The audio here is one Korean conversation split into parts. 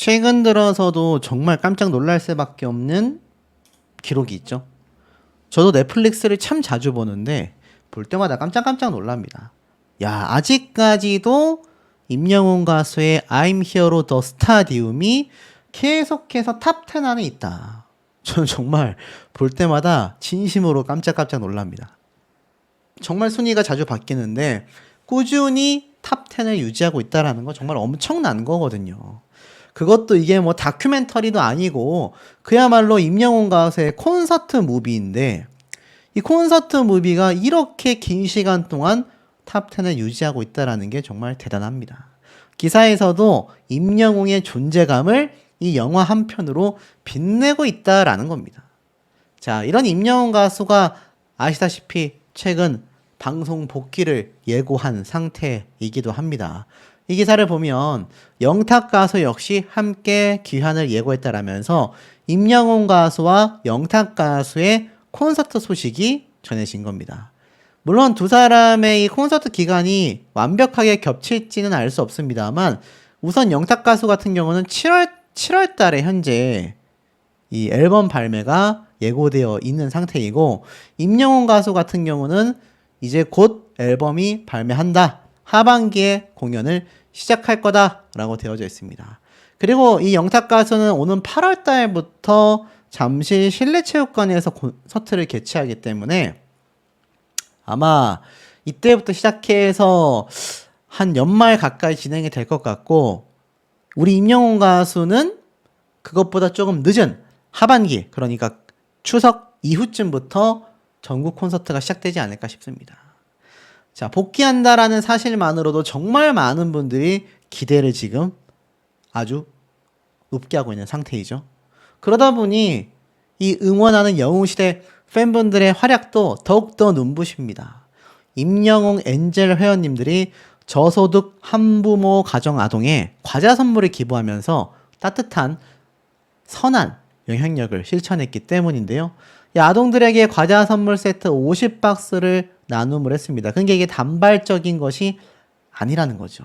최근 들어서도 정말 깜짝 놀랄 수밖에 없는 기록이 있죠. 저도 넷플릭스를 참 자주 보는데 볼 때마다 깜짝깜짝 놀랍니다. 야, 아직까지도 임영웅 가수의 I'm Hero The Stadium이 계속해서 탑10 안에 있다. 저는 정말 볼 때마다 진심으로 깜짝깜짝 놀랍니다. 정말 순위가 자주 바뀌는데 꾸준히 탑10을 유지하고 있다는 건 정말 엄청난 거거든요. 그것도 이게 뭐 다큐멘터리도 아니고 그야말로 임영웅 가수의 콘서트 무비인데 이 콘서트 무비가 이렇게 긴 시간 동안 탑10을 유지하고 있다는 게 정말 대단합니다. 기사에서도 임영웅의 존재감을 이 영화 한 편으로 빛내고 있다라는 겁니다. 자, 이런 임영웅 가수가 아시다시피 최근 방송 복귀를 예고한 상태이기도 합니다. 이 기사를 보면 영탁 가수 역시 함께 귀환을 예고했다라면서 임영웅 가수와 영탁 가수의 콘서트 소식이 전해진 겁니다. 물론 두 사람의 이 콘서트 기간이 완벽하게 겹칠지는 알 수 없습니다만 우선 영탁 가수 같은 경우는 7월 달에 현재 이 앨범 발매가 예고되어 있는 상태이고 임영웅 가수 같은 경우는 이제 곧 앨범이 발매한다. 하반기에 공연을 시작할 거다라고 되어져 있습니다. 그리고 이 영탁 가수는 오는 8월 달부터 잠실 실내체육관에서 콘서트를 개최하기 때문에 아마 이때부터 시작해서 한 연말 가까이 진행이 될 것 같고 우리 임영웅 가수는 그것보다 조금 늦은 하반기 그러니까 추석 이후쯤부터 전국 콘서트가 시작되지 않을까 싶습니다. 자, 복귀한다라는 사실만으로도 정말 많은 분들이 기대를 지금 아주 높게 하고 있는 상태이죠. 그러다 보니 이 응원하는 영웅시대 팬분들의 활약도 더욱더 눈부십니다. 임영웅 엔젤 회원님들이 저소득 한부모 가정 아동에 과자 선물을 기부하면서 따뜻한 선한 영향력을 실천했기 때문인데요. 이 아동들에게 과자 선물 세트 50박스를 나눔을 했습니다. 그러니까 이게 단발적인 것이 아니라는 거죠.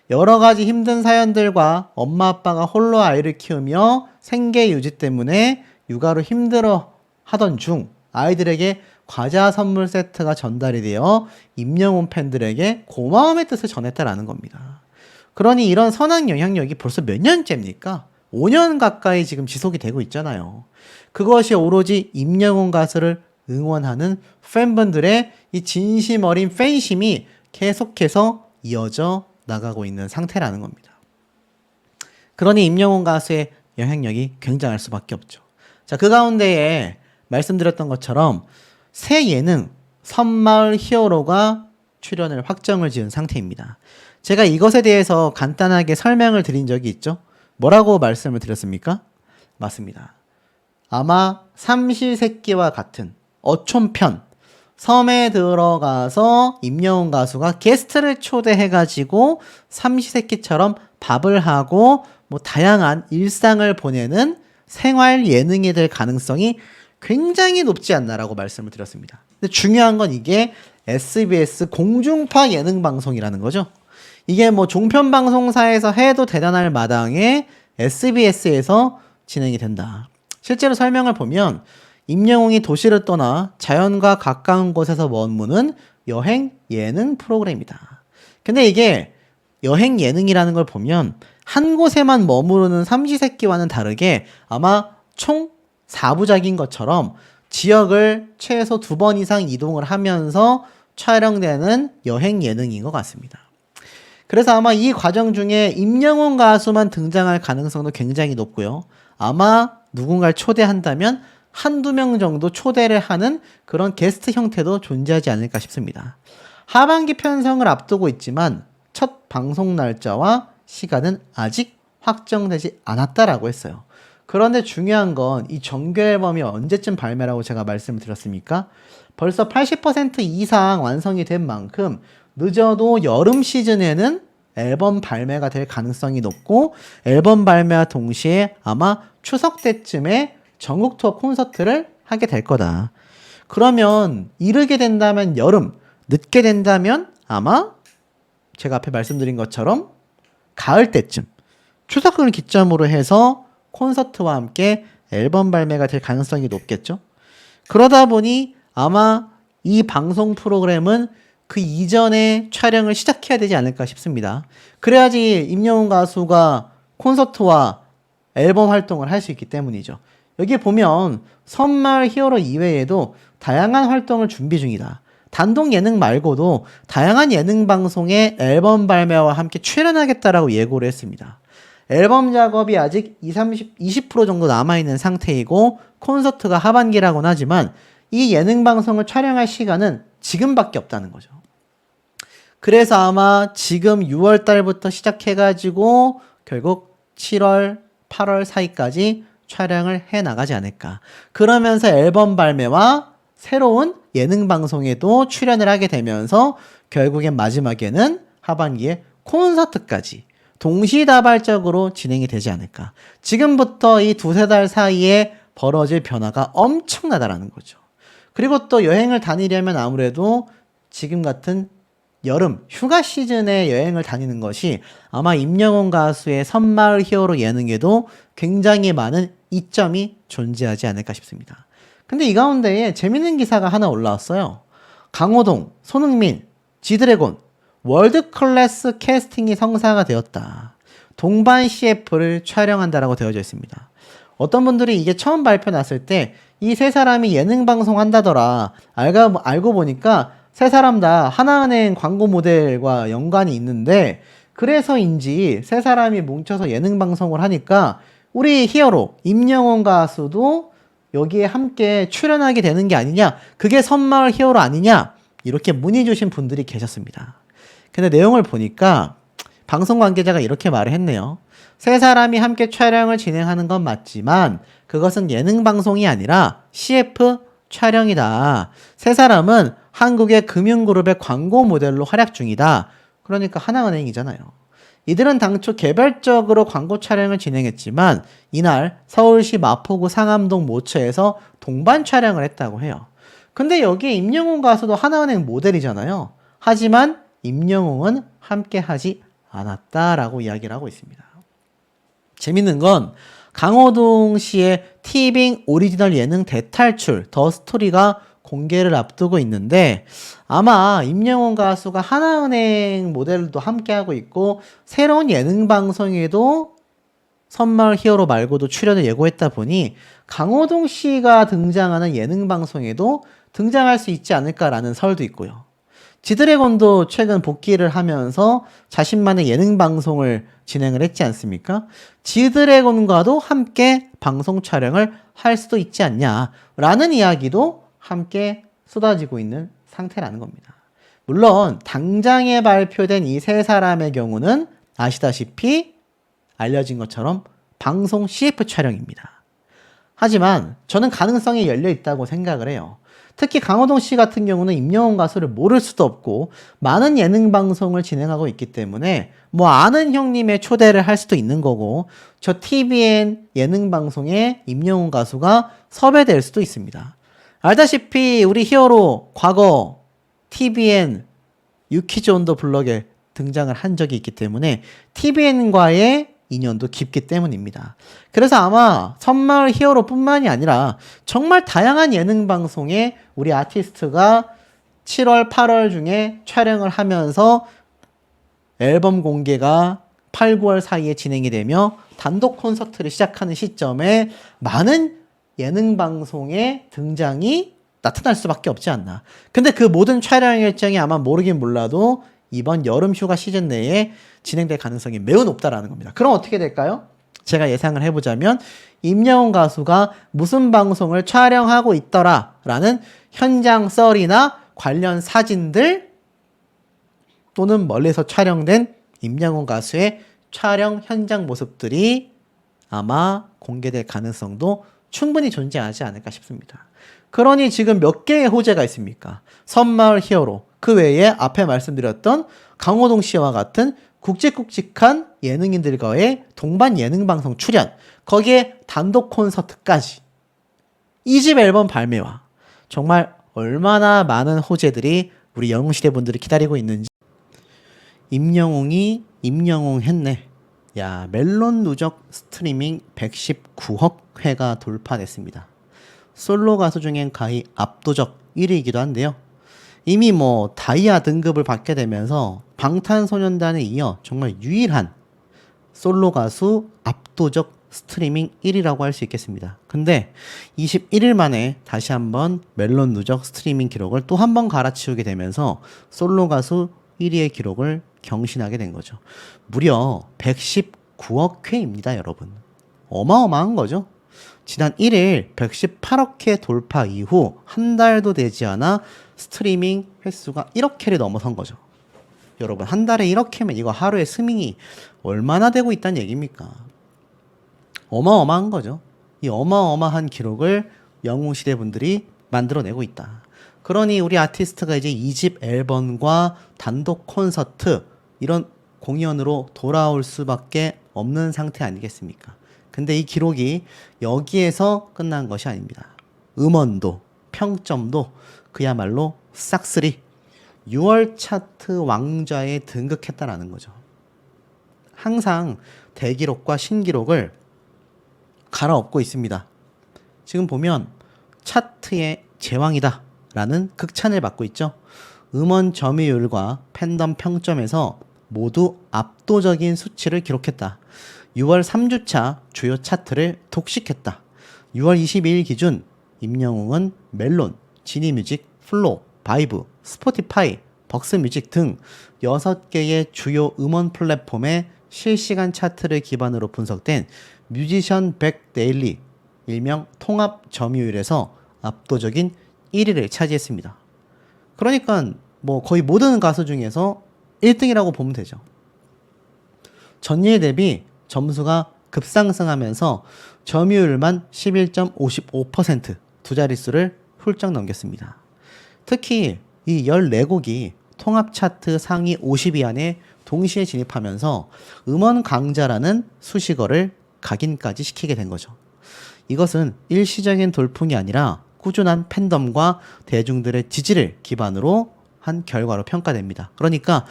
여러 가지 힘든 사연들과 엄마 아빠가 홀로 아이를 키우며 생계 유지 때문에 육아로 힘들어 하던 중 아이들에게 과자 선물 세트가 전달이 되어 임영웅 팬들에게 고마움의 뜻을 전했다라는 겁니다. 그러니 이런 선한 영향력이 벌써 몇 년째입니까? 5년 가까이 지금 지속이 되고 있잖아요. 그것이 오로지 임영웅 가수를 응원하는 팬분들의 이 진심 어린 팬심이 계속해서 이어져 나가고 있는 상태라는 겁니다. 그러니 임영웅 가수의 영향력이 굉장할 수밖에 없죠. 자, 그 가운데에 말씀드렸던 것처럼 새 예능 섬마을 히어로가 출연을 확정을 지은 상태입니다. 제가 이것에 대해서 간단하게 설명을 드린 적이 있죠. 뭐라고 말씀을 드렸습니까? 맞습니다. 아마 삼시세끼와 같은 어촌편 섬에 들어가서 임영웅 가수가 게스트를 초대해가지고 삼시세끼처럼 밥을 하고 뭐 다양한 일상을 보내는 생활 예능이 될 가능성이 굉장히 높지 않나라고 말씀을 드렸습니다. 근데 중요한 건 이게 SBS 공중파 예능 방송이라는 거죠. 이게 뭐 종편 방송사에서 해도 대단할 마당에 SBS에서 진행이 된다. 실제로 설명을 보면 임영웅이 도시를 떠나 자연과 가까운 곳에서 머무는 여행 예능 프로그램이다. 근데 이게 여행 예능이라는 걸 보면 한 곳에만 머무르는 삼시세끼와는 다르게 아마 총 4부작인 것처럼 지역을 최소 2번 이상 이동을 하면서 촬영되는 여행 예능인 것 같습니다. 그래서 아마 이 과정 중에 임영웅 가수만 등장할 가능성도 굉장히 높고요. 아마 누군가를 초대한다면 한두 명 정도 초대를 하는 그런 게스트 형태도 존재하지 않을까 싶습니다. 하반기 편성을 앞두고 있지만 첫 방송 날짜와 시간은 아직 확정되지 않았다라고 했어요. 그런데 중요한 건 이 정규 앨범이 언제쯤 발매라고 제가 말씀을 드렸습니까? 벌써 80% 이상 완성이 된 만큼 늦어도 여름 시즌에는 앨범 발매가 될 가능성이 높고 앨범 발매와 동시에 아마 추석 때쯤에 전국 투어 콘서트를 하게 될 거다. 그러면 이르게 된다면 여름, 늦게 된다면 아마 제가 앞에 말씀드린 것처럼 가을 때쯤 추석을 기점으로 해서 콘서트와 함께 앨범 발매가 될 가능성이 높겠죠. 그러다 보니 아마 이 방송 프로그램은 그 이전에 촬영을 시작해야 되지 않을까 싶습니다. 그래야지 임영웅 가수가 콘서트와 앨범 활동을 할 수 있기 때문이죠. 여기 보면 섬마을 히어로 이외에도 다양한 활동을 준비 중이다. 단독 예능 말고도 다양한 예능 방송에 앨범 발매와 함께 출연하겠다라고 예고를 했습니다. 앨범 작업이 아직 20% 정도 남아있는 상태이고 콘서트가 하반기라고는 하지만 이 예능 방송을 촬영할 시간은 지금밖에 없다는 거죠. 그래서 아마 지금 6월 달부터 시작해가지고 결국 7월, 8월 사이까지 촬영을 해 나가지 않을까. 그러면서 앨범 발매와 새로운 예능 방송에도 출연을 하게 되면서 결국엔 마지막에는 하반기에 콘서트까지 동시다발적으로 진행이 되지 않을까. 지금부터 이 두세 달 사이에 벌어질 변화가 엄청나다라는 거죠. 그리고 또 여행을 다니려면 아무래도 지금 같은 여름 휴가 시즌에 여행을 다니는 것이 아마 임영웅 가수의 섬마을 히어로 예능에도 굉장히 많은 이점이 존재하지 않을까 싶습니다. 근데 이 가운데에 재밌는 기사가 하나 올라왔어요. 강호동, 손흥민, 지드래곤 월드 클래스 캐스팅이 성사가 되었다. 동반 CF를 촬영한다라고 되어져 있습니다. 어떤 분들이 이게 처음 발표 났을 때 이 세 사람이 예능 방송 한다더라. 알고 보니까 세 사람 다 하나은행 광고 모델과 연관이 있는데 그래서인지 세 사람이 뭉쳐서 예능 방송을 하니까 우리 히어로 임영웅 가수도 여기에 함께 출연하게 되는 게 아니냐, 그게 섬마을 히어로 아니냐, 이렇게 문의 주신 분들이 계셨습니다. 근데 내용을 보니까 방송 관계자가 이렇게 말을 했네요. 세 사람이 함께 촬영을 진행하는 건 맞지만 그것은 예능 방송이 아니라 CF 촬영이다. 세 사람은 한국의 금융그룹의 광고 모델로 활약 중이다. 그러니까 하나은행이잖아요. 이들은 당초 개별적으로 광고 촬영을 진행했지만 이날 서울시 마포구 상암동 모처에서 동반 촬영을 했다고 해요. 근데 여기에 임영웅 가수도 하나은행 모델이잖아요. 하지만 임영웅은 함께하지 않았다라고 이야기를 하고 있습니다. 재밌는 건 강호동 씨의 티빙 오리지널 예능 대탈출 더 스토리가 공개를 앞두고 있는데 아마 임영웅 가수가 하나은행 모델도 함께하고 있고 새로운 예능 방송에도 섬마을 히어로 말고도 출연을 예고했다 보니 강호동 씨가 등장하는 예능 방송에도 등장할 수 있지 않을까라는 설도 있고요. 지드래곤도 최근 복귀를 하면서 자신만의 예능 방송을 진행을 했지 않습니까? 지드래곤과도 함께 방송 촬영을 할 수도 있지 않냐라는 이야기도 함께 쏟아지고 있는 상태라는 겁니다. 물론 당장에 발표된 이 세 사람의 경우는 아시다시피 알려진 것처럼 방송 CF 촬영입니다. 하지만 저는 가능성이 열려 있다고 생각을 해요. 특히 강호동 씨 같은 경우는 임영웅 가수를 모를 수도 없고 많은 예능 방송을 진행하고 있기 때문에 뭐 아는 형님의 초대를 할 수도 있는 거고 저 TVN 예능 방송에 임영웅 가수가 섭외될 수도 있습니다. 알다시피 우리 히어로 과거 TVN 유키즈 온 더 블럭에 등장을 한 적이 있기 때문에 TVN과의 인연도 깊기 때문입니다. 그래서 아마 섬마을 히어로 뿐만이 아니라 정말 다양한 예능 방송에 우리 아티스트가 7월, 8월 중에 촬영을 하면서 앨범 공개가 8, 9월 사이에 진행이 되며 단독 콘서트를 시작하는 시점에 많은 예능 방송의 등장이 나타날 수밖에 없지 않나. 근데 그 모든 촬영 일정이 아마 모르긴 몰라도 이번 여름 휴가 시즌 내에 진행될 가능성이 매우 높다라는 겁니다. 그럼 어떻게 될까요? 제가 예상을 해보자면 임영웅 가수가 무슨 방송을 촬영하고 있더라라는 현장 썰이나 관련 사진들 또는 멀리서 촬영된 임영웅 가수의 촬영 현장 모습들이 아마 공개될 가능성도 충분히 존재하지 않을까 싶습니다. 그러니 지금 몇 개의 호재가 있습니까? 섬마을 히어로, 그 외에 앞에 말씀드렸던 강호동 씨와 같은 굵직굵직한 예능인들과의 동반 예능 방송 출연, 거기에 단독 콘서트까지, 2집 앨범 발매와 정말 얼마나 많은 호재들이 우리 영웅시대 분들이 기다리고 있는지. 임영웅이 임영웅 했네. 야, 멜론 누적 스트리밍 119억 회가 돌파됐습니다. 솔로 가수 중엔 가히 압도적 1위이기도 한데요. 이미 뭐 다이아 등급을 받게 되면서 방탄소년단에 이어 정말 유일한 솔로 가수 압도적 스트리밍 1위라고 할 수 있겠습니다. 근데 21일 만에 다시 한번 멜론 누적 스트리밍 기록을 또 한 번 갈아치우게 되면서 솔로 가수 1위의 기록을 경신하게 된 거죠. 무려 119억 회입니다, 여러분. 어마어마한 거죠. 지난 1일 118억 회 돌파 이후 한 달도 되지 않아 스트리밍 횟수가 1억 회를 넘어선 거죠. 여러분, 한 달에 1억 회면 이거 하루에 스밍이 얼마나 되고 있다는 얘기입니까? 어마어마한 거죠. 이 어마어마한 기록을 영웅시대 분들이 만들어내고 있다. 그러니 우리 아티스트가 이제 2집 앨범과 단독 콘서트 이런 공연으로 돌아올 수밖에 없는 상태 아니겠습니까? 근데 이 기록이 여기에서 끝난 것이 아닙니다. 음원도 평점도 그야말로 싹쓸이 6월 차트 왕좌에 등극했다라는 거죠. 항상 대기록과 신기록을 갈아엎고 있습니다. 지금 보면 차트의 제왕이다 라는 극찬을 받고 있죠. 음원 점유율과 팬덤 평점에서 모두 압도적인 수치를 기록했다. 6월 3주차 주요 차트를 독식했다. 6월 22일 기준 임영웅은 멜론, 지니뮤직, 플로, 바이브, 스포티파이, 벅스뮤직 등 6개의 주요 음원 플랫폼의 실시간 차트를 기반으로 분석된 뮤지션 100 데일리, 일명 통합 점유율에서 압도적인 1위를 차지했습니다. 그러니까 뭐 거의 모든 가수 중에서 1등이라고 보면 되죠. 전일 대비 점수가 급상승하면서 점유율만 11.55%, 두 자릿수를 훌쩍 넘겼습니다. 특히 이 14곡이 통합 차트 상위 50위 안에 동시에 진입하면서 음원 강자라는 수식어를 각인까지 시키게 된 거죠. 이것은 일시적인 돌풍이 아니라 꾸준한 팬덤과 대중들의 지지를 기반으로 한 결과로 평가됩니다. 그러니까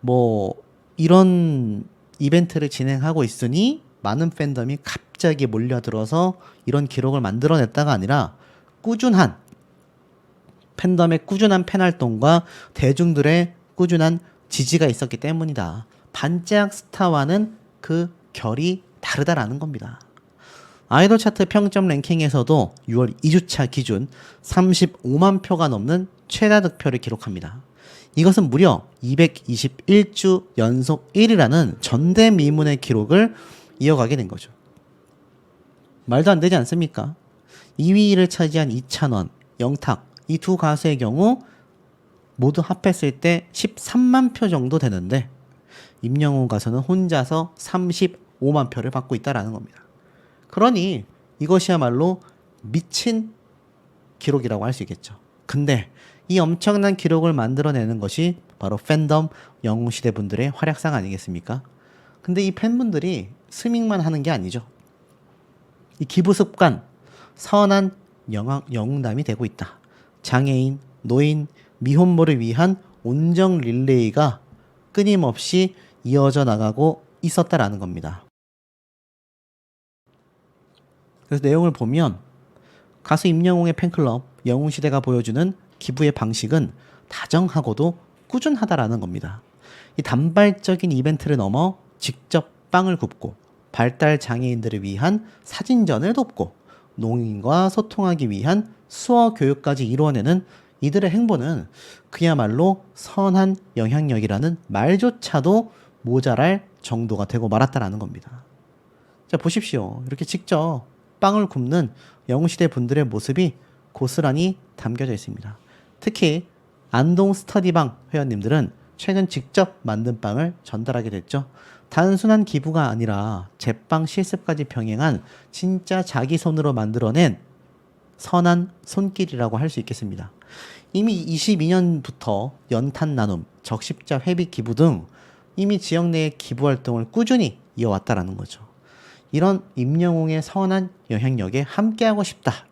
뭐 이런 이벤트를 진행하고 있으니 많은 팬덤이 갑자기 몰려들어서 이런 기록을 만들어냈다가 아니라 꾸준한 팬덤의 꾸준한 팬활동과 대중들의 꾸준한 지지가 있었기 때문이다. 반짝 스타와는 그 결이 다르다라는 겁니다. 아이돌 차트 평점 랭킹에서도 6월 2주차 기준 35만 표가 넘는 최다 득표를 기록합니다. 이것은 무려 221주 연속 1위라는 전대미문의 기록을 이어가게 된 거죠. 말도 안 되지 않습니까? 2위를 차지한 이찬원, 영탁 이 두 가수의 경우 모두 합했을 때 13만 표 정도 되는데 임영웅 가수는 혼자서 35만 표를 받고 있다라는 겁니다. 그러니 이것이야말로 미친 기록이라고 할 수 있겠죠. 근데 이 엄청난 기록을 만들어내는 것이 바로 팬덤 영웅시대 분들의 활약상 아니겠습니까? 근데 이 팬분들이 스밍만 하는 게 아니죠. 이 기부습관, 선한 영웅담이 되고 있다. 장애인, 노인, 미혼모를 위한 온정 릴레이가 끊임없이 이어져 나가고 있었다라는 겁니다. 그래서 내용을 보면 가수 임영웅의 팬클럽 영웅시대가 보여주는 기부의 방식은 다정하고도 꾸준하다라는 겁니다. 이 단발적인 이벤트를 넘어 직접 빵을 굽고 발달 장애인들을 위한 사진전을 돕고 농인과 소통하기 위한 수어 교육까지 이루어내는 이들의 행보는 그야말로 선한 영향력이라는 말조차도 모자랄 정도가 되고 말았다라는 겁니다. 자, 보십시오. 이렇게 직접 빵을 굽는 영웅시대 분들의 모습이 고스란히 담겨져 있습니다. 특히 안동 스터디방 회원님들은 최근 직접 만든 빵을 전달하게 됐죠. 단순한 기부가 아니라 제빵 실습까지 병행한 진짜 자기 손으로 만들어낸 선한 손길이라고 할 수 있겠습니다. 이미 22년부터 연탄 나눔, 적십자 회비 기부 등 이미 지역 내의 기부 활동을 꾸준히 이어왔다라는 거죠. 이런 임영웅의 선한 영향력에 함께하고 싶다.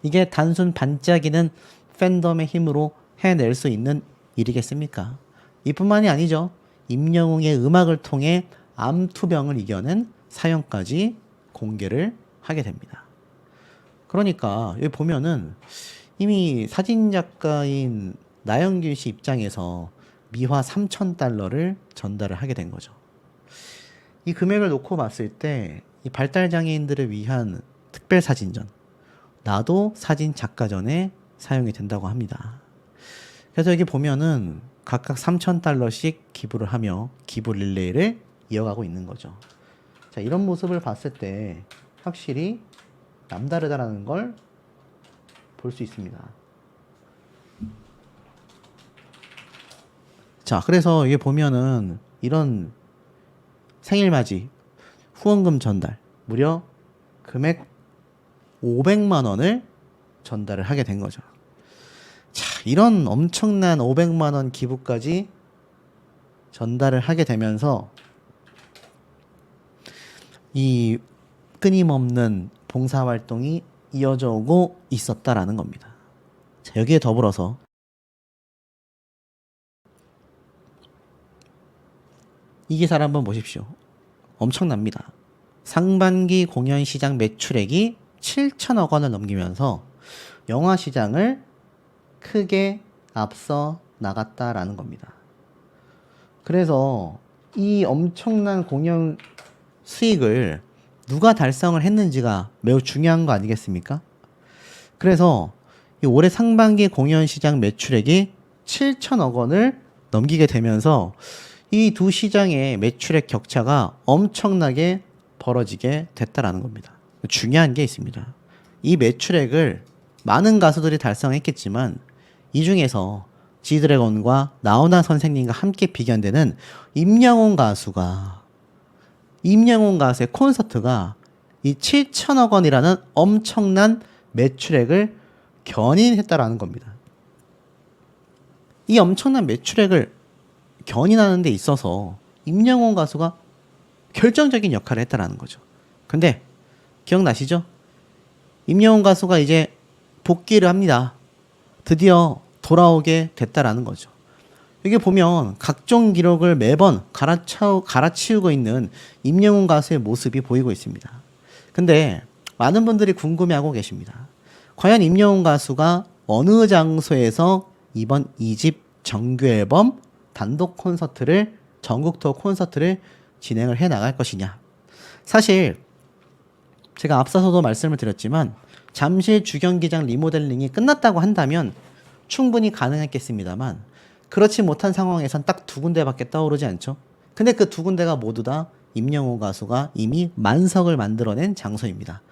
이게 단순 반짝이는 팬덤의 힘으로 해낼 수 있는 일이겠습니까? 이뿐만이 아니죠. 임영웅의 음악을 통해 암투병을 이겨낸 사연까지 공개를 하게 됩니다. 그러니까 여기 보면은 이미 사진작가인 나영길 씨 입장에서 미화 3,000달러를 전달을 하게 된 거죠. 이 금액을 놓고 봤을 때 이 발달장애인들을 위한 특별사진전, 나도 사진작가전에 사용이 된다고 합니다. 그래서 여기 보면은 각각 3,000달러씩 기부를 하며 기부 릴레이를 이어가고 있는 거죠. 자, 이런 모습을 봤을 때 확실히 남다르다라는 걸 볼 수 있습니다. 자, 그래서 이게 보면은 이런 생일맞이 후원금 전달 무려 금액 500만 원을 전달을 하게 된 거죠. 자, 이런 엄청난 500만 원 기부까지 전달을 하게 되면서 이 끊임없는 봉사활동이 이어져 오고 있었다라는 겁니다. 자, 여기에 더불어서 이 기사를 한번 보십시오. 엄청납니다. 상반기 공연 시장 매출액이 7천억 원을 넘기면서 영화 시장을 크게 앞서 나갔다라는 겁니다. 그래서 이 엄청난 공연 수익을 누가 달성을 했는지가 매우 중요한 거 아니겠습니까? 그래서 이 올해 상반기 공연 시장 매출액이 7천억 원을 넘기게 되면서 이 두 시장의 매출액 격차가 엄청나게 벌어지게 됐다라는 겁니다. 중요한 게 있습니다. 이 매출액을 많은 가수들이 달성했겠지만 이 중에서 지드래곤과 나훈아 선생님과 함께 비견되는 임영웅 가수의 콘서트가 이 7천억 원이라는 엄청난 매출액을 견인했다라는 겁니다. 이 엄청난 매출액을 견인하는 데 있어서 임영웅 가수가 결정적인 역할을 했다라는 거죠. 근데 기억나시죠? 임영웅 가수가 이제 복귀를 합니다. 드디어 돌아오게 됐다라는 거죠. 여기 보면 각종 기록을 매번 갈아치우고 있는 임영웅 가수의 모습이 보이고 있습니다. 근데 많은 분들이 궁금해하고 계십니다. 과연 임영웅 가수가 어느 장소에서 이번 2집 정규 앨범 단독 콘서트를 전국 투어 콘서트를 진행을 해 나갈 것이냐. 사실 제가 앞서서도 말씀을 드렸지만 잠실 주경기장 리모델링이 끝났다고 한다면 충분히 가능했겠습니다만 그렇지 못한 상황에선 딱 두 군데밖에 떠오르지 않죠. 근데 그 두 군데가 모두 다 임영웅 가수가 이미 만석을 만들어낸 장소입니다.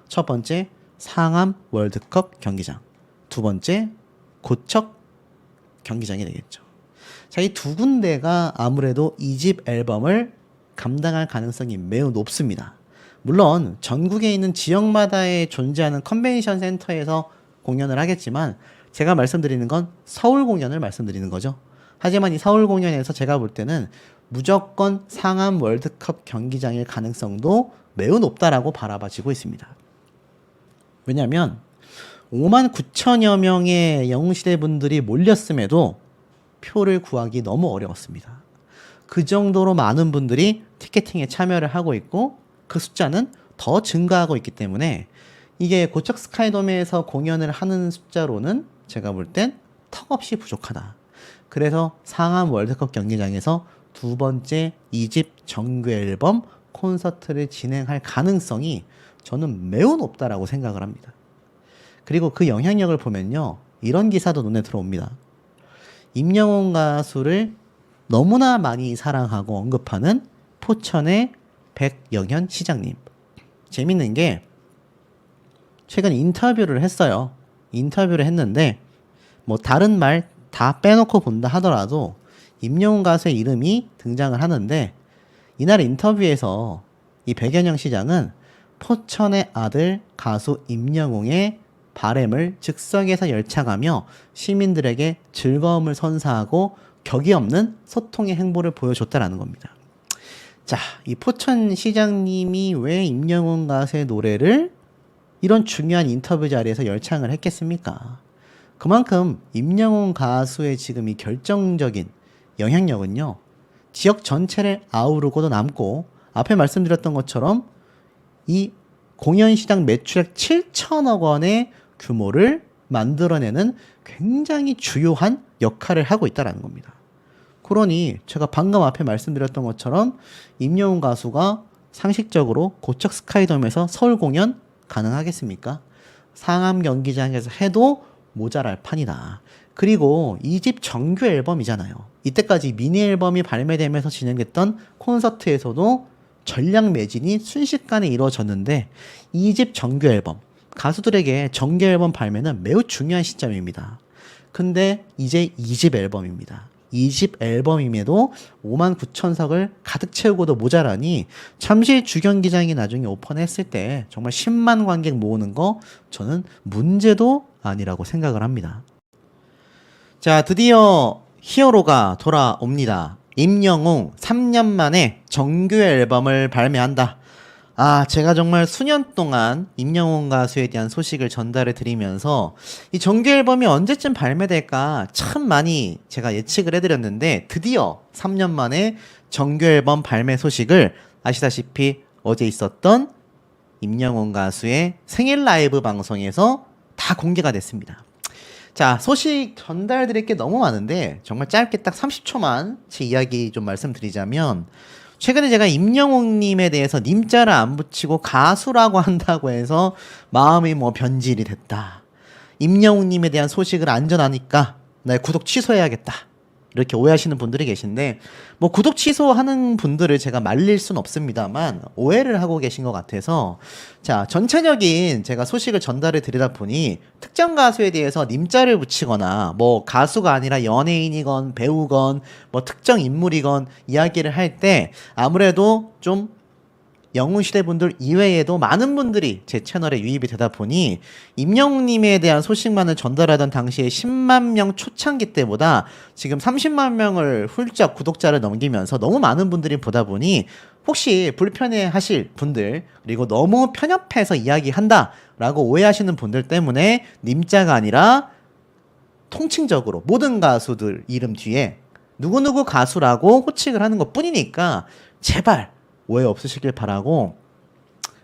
첫 번째 상암 월드컵 경기장, 두 번째 고척 경기장이 되겠죠. 자, 이 두 군데가 아무래도 2집 앨범을 감당할 가능성이 매우 높습니다. 물론 전국에 있는 지역마다에 존재하는 컨벤션 센터에서 공연을 하겠지만 제가 말씀드리는 건 서울 공연을 말씀드리는 거죠. 하지만 이 서울 공연에서 제가 볼 때는 무조건 상암 월드컵 경기장일 가능성도 매우 높다라고 바라봐지고 있습니다. 왜냐하면 5만 9천여 명의 영웅시대 분들이 몰렸음에도 표를 구하기 너무 어려웠습니다. 그 정도로 많은 분들이 티켓팅에 참여를 하고 있고 그 숫자는 더 증가하고 있기 때문에 이게 고척 스카이돔에서 공연을 하는 숫자로는 제가 볼 땐 턱없이 부족하다. 그래서 상암 월드컵 경기장에서 두 번째 2집 정규 앨범 콘서트를 진행할 가능성이 저는 매우 높다라고 생각을 합니다. 그리고 그 영향력을 보면요. 이런 기사도 눈에 들어옵니다. 임영웅 가수를 너무나 많이 사랑하고 언급하는 포천의 백영현 시장님. 재밌는 게 최근 인터뷰를 했어요. 인터뷰를 했는데 뭐 다른 말 다 빼놓고 본다 하더라도 임영웅 가수의 이름이 등장을 하는데 이날 인터뷰에서 이 백연영 시장은 포천의 아들 가수 임영웅의 바램을 즉석에서 열창하며 시민들에게 즐거움을 선사하고 격이 없는 소통의 행보를 보여줬다라는 겁니다. 자, 이 포천 시장님이 왜 임영웅 가수의 노래를 이런 중요한 인터뷰 자리에서 열창을 했겠습니까? 그만큼 임영웅 가수의 지금 이 결정적인 영향력은요, 지역 전체를 아우르고도 남고 앞에 말씀드렸던 것처럼 이 공연시장 매출액 7천억 원의 규모를 만들어내는 굉장히 주요한 역할을 하고 있다는 겁니다. 그러니 제가 방금 앞에 말씀드렸던 것처럼 임영웅 가수가 상식적으로 고척 스카이돔에서 서울 공연 가능하겠습니까? 상암 경기장에서 해도 모자랄 판이다. 그리고 이 집 정규 앨범이잖아요. 이때까지 미니 앨범이 발매되면서 진행됐던 콘서트에서도 전량 매진이 순식간에 이루어졌는데 이 집 정규 앨범, 가수들에게 정규 앨범 발매는 매우 중요한 시점입니다. 근데 이제 2집 앨범입니다. 2집 앨범임에도 59,000석을 가득 채우고도 모자라니 잠실 주경기장이 나중에 오픈했을 때 정말 10만 관객 모으는 거 저는 문제도 아니라고 생각을 합니다. 자, 드디어 히어로가 돌아옵니다. 임영웅 3년 만에 정규 앨범을 발매한다. 제가 정말 수년 동안 임영웅 가수에 대한 소식을 전달해 드리면서 이 정규 앨범이 언제쯤 발매될까 참 많이 제가 예측을 해드렸는데 드디어 3년 만에 정규 앨범 발매 소식을 아시다시피 어제 있었던 임영웅 가수의 생일 라이브 방송에서 다 공개가 됐습니다. 자, 소식 전달드릴 게 너무 많은데 정말 짧게 딱 30초만 제 이야기 좀 말씀드리자면 최근에 제가 임영웅님에 대해서 님자를 안 붙이고 가수라고 한다고 해서 마음이 뭐 변질이 됐다. 임영웅님에 대한 소식을 안전하니까 나 구독 취소해야겠다. 이렇게 오해하시는 분들이 계신데 뭐 구독 취소하는 분들을 제가 말릴 순 없습니다만 오해를 하고 계신 것 같아서 자, 전체적인 제가 소식을 전달해 드리다 보니 특정 가수에 대해서 님자를 붙이거나 뭐 가수가 아니라 연예인이건 배우건 뭐 특정 인물이건 이야기를 할 때 아무래도 좀 영웅시대 분들 이외에도 많은 분들이 제 채널에 유입이 되다 보니 임영웅님에 대한 소식만을 전달하던 당시에 10만 명 초창기 때보다 지금 30만 명을 훌쩍 구독자를 넘기면서 너무 많은 분들이 보다 보니 혹시 불편해 하실 분들 그리고 너무 편협해서 이야기한다 라고 오해하시는 분들 때문에 님자가 아니라 통칭적으로 모든 가수들 이름 뒤에 누구누구 가수라고 호칭을 하는 것 뿐이니까 제발 오해 없으시길 바라고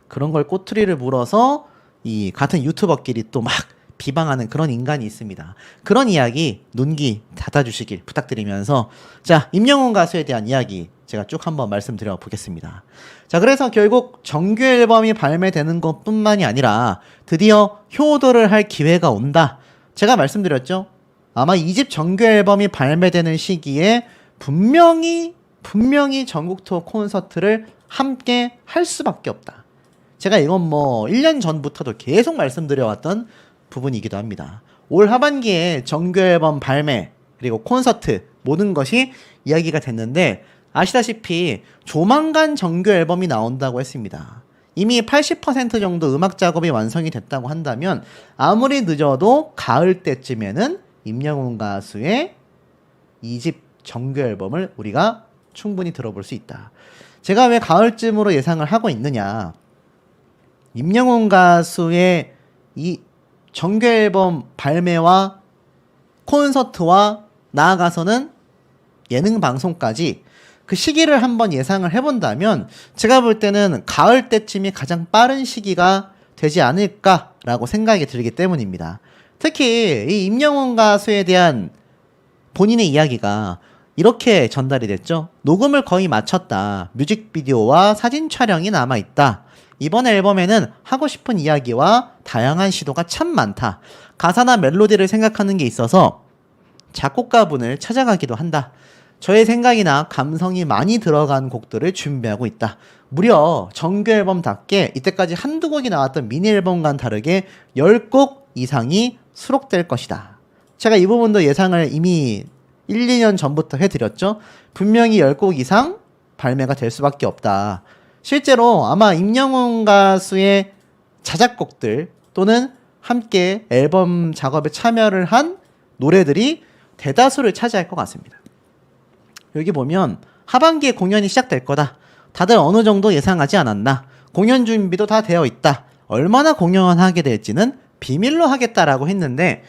그런 걸 꼬투리를 물어서 이 같은 유튜버끼리 또 막 비방하는 그런 인간이 있습니다. 그런 이야기 눈기 닫아주시길 부탁드리면서 자, 임영웅 가수에 대한 이야기 제가 쭉 한번 말씀드려 보겠습니다. 자, 그래서 결국 정규 앨범이 발매되는 것뿐만이 아니라 드디어 효도를 할 기회가 온다. 제가 말씀드렸죠. 아마 2집 정규 앨범이 발매되는 시기에 분명히 전국 투어 콘서트를 함께 할 수밖에 없다. 제가 이건 뭐 1년 전부터도 계속 말씀드려왔던 부분이기도 합니다. 올 하반기에 정규 앨범 발매 그리고 콘서트 모든 것이 이야기가 됐는데 아시다시피 조만간 정규 앨범이 나온다고 했습니다. 이미 80% 정도 음악 작업이 완성이 됐다고 한다면 아무리 늦어도 가을 때쯤에는 임영웅 가수의 2집 정규 앨범을 우리가 충분히 들어볼 수 있다. 제가 왜 가을쯤으로 예상을 하고 있느냐. 임영웅 가수의 이 정규 앨범 발매와 콘서트와 나아가서는 예능 방송까지 그 시기를 한번 예상을 해본다면 제가 볼 때는 가을 때쯤이 가장 빠른 시기가 되지 않을까라고 생각이 들기 때문입니다. 특히 이 임영웅 가수에 대한 본인의 이야기가 이렇게 전달이 됐죠. 녹음을 거의 마쳤다. 뮤직비디오와 사진 촬영이 남아있다. 이번 앨범에는 하고 싶은 이야기와 다양한 시도가 참 많다. 가사나 멜로디를 생각하는 게 있어서 작곡가분을 찾아가기도 한다. 저의 생각이나 감성이 많이 들어간 곡들을 준비하고 있다. 무려 정규 앨범답게 이때까지 한두 곡이 나왔던 미니 앨범과는 다르게 10곡 이상이 수록될 것이다. 제가 이 부분도 예상을 이미 1, 2년 전부터 해드렸죠. 분명히 10곡 이상 발매가 될 수밖에 없다. 실제로 아마 임영웅 가수의 자작곡들 또는 함께 앨범 작업에 참여를 한 노래들이 대다수를 차지할 것 같습니다. 여기 보면 하반기에 공연이 시작될 거다. 다들 어느 정도 예상하지 않았나. 공연 준비도 다 되어 있다. 얼마나 공연하게 될지는 비밀로 하겠다라고 했는데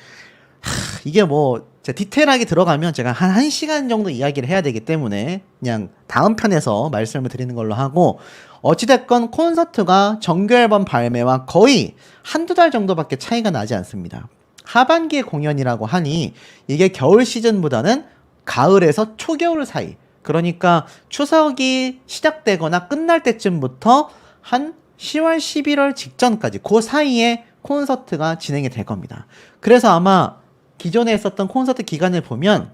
이게 뭐 자, 디테일하게 들어가면 제가 한 1시간 정도 이야기를 해야 되기 때문에 그냥 다음 편에서 말씀을 드리는 걸로 하고, 어찌됐건 콘서트가 정규 앨범 발매와 거의 한두 달 정도밖에 차이가 나지 않습니다. 하반기의 공연이라고 하니 이게 겨울 시즌보다는 가을에서 초겨울 사이, 그러니까 추석이 시작되거나 끝날 때쯤부터 한 10월, 11월 직전까지 그 사이에 콘서트가 진행이 될 겁니다. 그래서 아마 기존에 있었던 콘서트 기간을 보면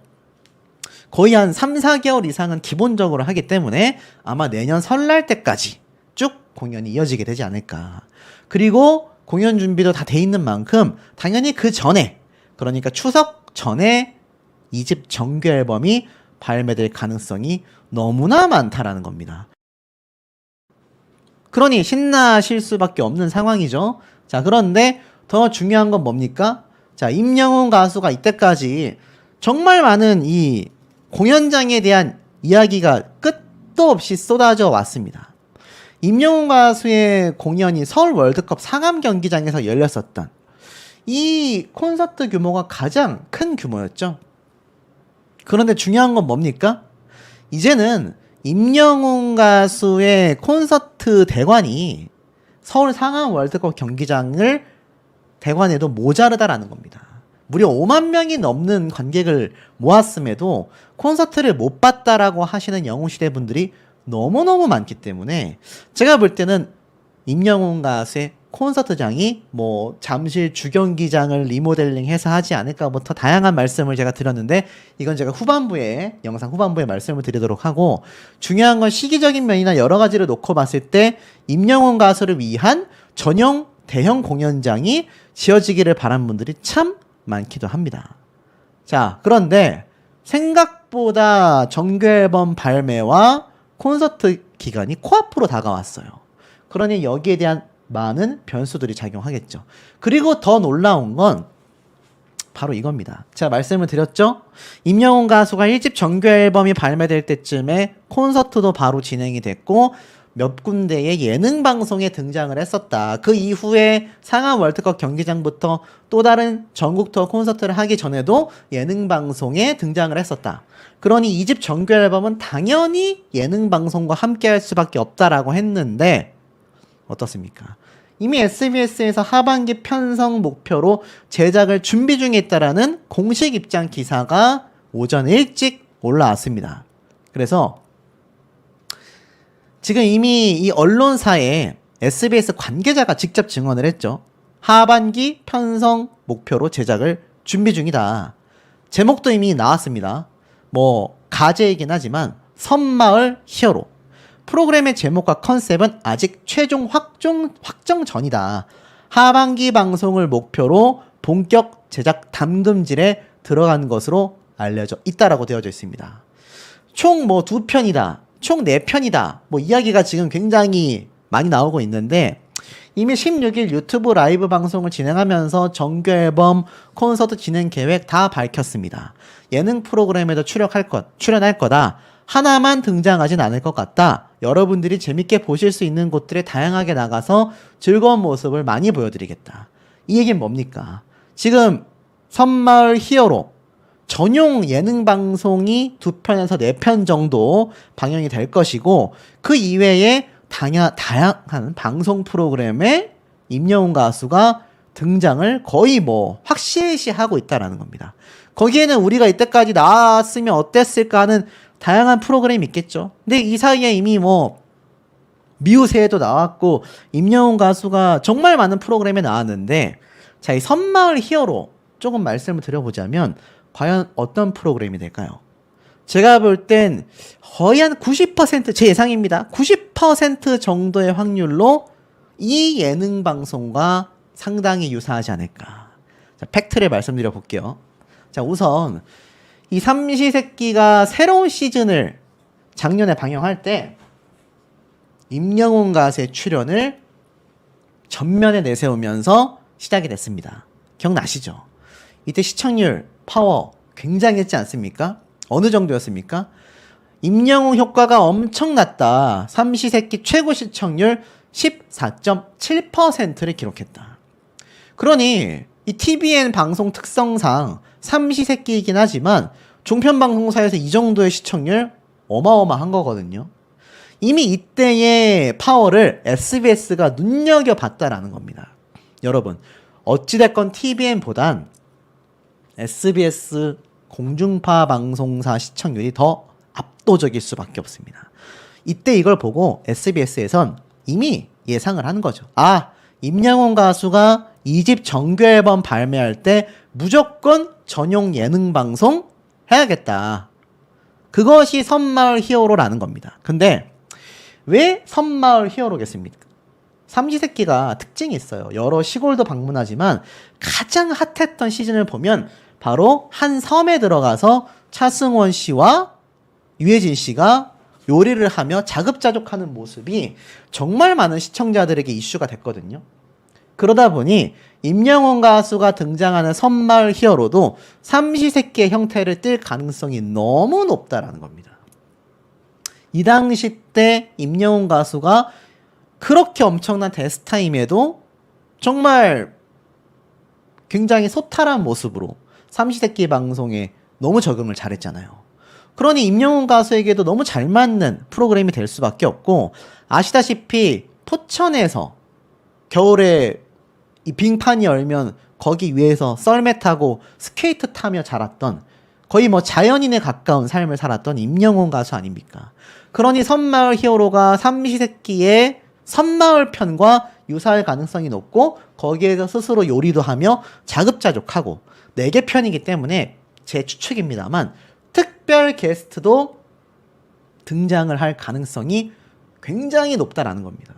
거의 한 3, 4개월 이상은 기본적으로 하기 때문에 아마 내년 설날 때까지 쭉 공연이 이어지게 되지 않을까. 그리고 공연 준비도 다 돼 있는 만큼 당연히 그 전에, 그러니까 추석 전에 2집 정규 앨범이 발매될 가능성이 너무나 많다라는 겁니다. 그러니 신나실 수밖에 없는 상황이죠. 자, 그런데 더 중요한 건 뭡니까? 자, 임영웅 가수가 이때까지 정말 많은 이 공연장에 대한 이야기가 끝도 없이 쏟아져 왔습니다. 임영웅 가수의 공연이 서울 월드컵 상암 경기장에서 열렸었던 이 콘서트 규모가 가장 큰 규모였죠. 그런데 중요한 건 뭡니까? 이제는 임영웅 가수의 콘서트 대관이 서울 상암 월드컵 경기장을 대관해도 모자르다라는 겁니다. 무려 5만 명이 넘는 관객을 모았음에도 콘서트를 못 봤다라고 하시는 영웅시대 분들이 너무너무 많기 때문에 제가 볼 때는 임영웅 가수의 콘서트장이 뭐 잠실 주경기장을 리모델링해서 하지 않을까부터 다양한 말씀을 제가 드렸는데, 이건 제가 영상 후반부에 말씀을 드리도록 하고, 중요한 건 시기적인 면이나 여러 가지를 놓고 봤을 때 임영웅 가수를 위한 전용 대형 공연장이 지어지기를 바란 분들이 참 많기도 합니다. 자, 그런데 생각보다 정규 앨범 발매와 콘서트 기간이 코앞으로 다가왔어요. 그러니 여기에 대한 많은 변수들이 작용하겠죠. 그리고 더 놀라운 건 바로 이겁니다. 제가 말씀을 드렸죠? 임영웅 가수가 1집 정규 앨범이 발매될 때쯤에 콘서트도 바로 진행이 됐고 몇 군데의 예능 방송에 등장을 했었다. 그 이후에 상암 월드컵 경기장부터 또 다른 전국 투어 콘서트를 하기 전에도 예능 방송에 등장을 했었다. 그러니 2집 정규 앨범은 당연히 예능 방송과 함께 할 수밖에 없다라고 했는데 어떻습니까? 이미 SBS에서 하반기 편성 목표로 제작을 준비 중에 있다라는 공식 입장 기사가 오전 일찍 올라왔습니다. 그래서 지금 이미 이 언론사에 SBS 관계자가 직접 증언을 했죠. 하반기 편성 목표로 제작을 준비 중이다. 제목도 이미 나왔습니다. 뭐 가제이긴 하지만 섬마을 히어로. 프로그램의 제목과 컨셉은 아직 최종 확정 전이다. 하반기 방송을 목표로 본격 제작 담금질에 들어간 것으로 알려져 있다라고 되어져 있습니다. 총 뭐 2편이다. 총 4편이다. 뭐 이야기가 지금 굉장히 많이 나오고 있는데 이미 16일 유튜브 라이브 방송을 진행하면서 정규 앨범 콘서트 진행 계획 다 밝혔습니다. 예능 프로그램에도 출연할 거다. 하나만 등장하진 않을 것 같다. 여러분들이 재밌게 보실 수 있는 곳들에 다양하게 나가서 즐거운 모습을 많이 보여드리겠다. 이 얘기는 뭡니까? 지금 섬마을 히어로 전용 예능 방송이 2편에서 4편 정도 방영이 될 것이고 그 이외에 다양한 방송 프로그램에 임영웅 가수가 등장을 거의 뭐 확실시하고 있다라는 겁니다. 거기에는 우리가 이때까지 나왔으면 어땠을까 하는 다양한 프로그램이 있겠죠. 근데 이 사이에 이미 뭐 미우새에도 나왔고 임영웅 가수가 정말 많은 프로그램에 나왔는데, 자, 이 섬마을 히어로 조금 말씀을 드려보자면 과연 어떤 프로그램이 될까요? 제가 볼 땐 거의 한 90%, 제 예상입니다. 90% 정도의 확률로 이 예능 방송과 상당히 유사하지 않을까. 자, 팩트를 말씀드려 볼게요. 자, 우선 이 삼시세끼가 새로운 시즌을 작년에 방영할 때 임영웅 가수의 출연을 전면에 내세우면서 시작이 됐습니다. 기억나시죠? 이때 시청률 파워 굉장했지 않습니까? 어느 정도였습니까? 임영웅 효과가 엄청났다. 삼시세끼 최고 시청률 14.7%를 기록했다. 그러니 이 TVN 방송 특성상 삼시세끼이긴 하지만 종편 방송사에서 이 정도의 시청률 어마어마한 거거든요. 이미 이때의 파워를 SBS가 눈여겨봤다라는 겁니다. 여러분, 어찌됐건 TVN보단 SBS 공중파 방송사 시청률이 더 압도적일 수밖에 없습니다. 이때 이걸 보고 SBS에선 이미 예상을 한 거죠. 아, 임영웅 가수가 2집 정규 앨범 발매할 때 무조건 전용 예능 방송 해야겠다. 그것이 섬마을 히어로라는 겁니다. 근데 왜 섬마을 히어로겠습니까? 삼시세끼가 특징이 있어요. 여러 시골도 방문하지만 가장 핫했던 시즌을 보면 바로 한 섬에 들어가서 차승원 씨와 유해진 씨가 요리를 하며 자급자족하는 모습이 정말 많은 시청자들에게 이슈가 됐거든요. 그러다 보니 임영웅 가수가 등장하는 섬마을 히어로도 삼시세끼의 형태를 띨 가능성이 너무 높다라는 겁니다. 이 당시 때 임영웅 가수가 그렇게 엄청난 데스타임에도 정말 굉장히 소탈한 모습으로 삼시세끼 방송에 너무 적응을 잘했잖아요. 그러니 임영웅 가수에게도 너무 잘 맞는 프로그램이 될 수밖에 없고, 아시다시피 포천에서 겨울에 이 빙판이 얼면 거기 위에서 썰매 타고 스케이트 타며 자랐던, 거의 뭐 자연인에 가까운 삶을 살았던 임영웅 가수 아닙니까? 그러니 섬마을 히어로가 삼시세끼의 섬마을 편과 유사할 가능성이 높고, 거기에서 스스로 요리도 하며 자급자족하고 4개 편이기 때문에 제 추측입니다만 특별 게스트도 등장을 할 가능성이 굉장히 높다라는 겁니다.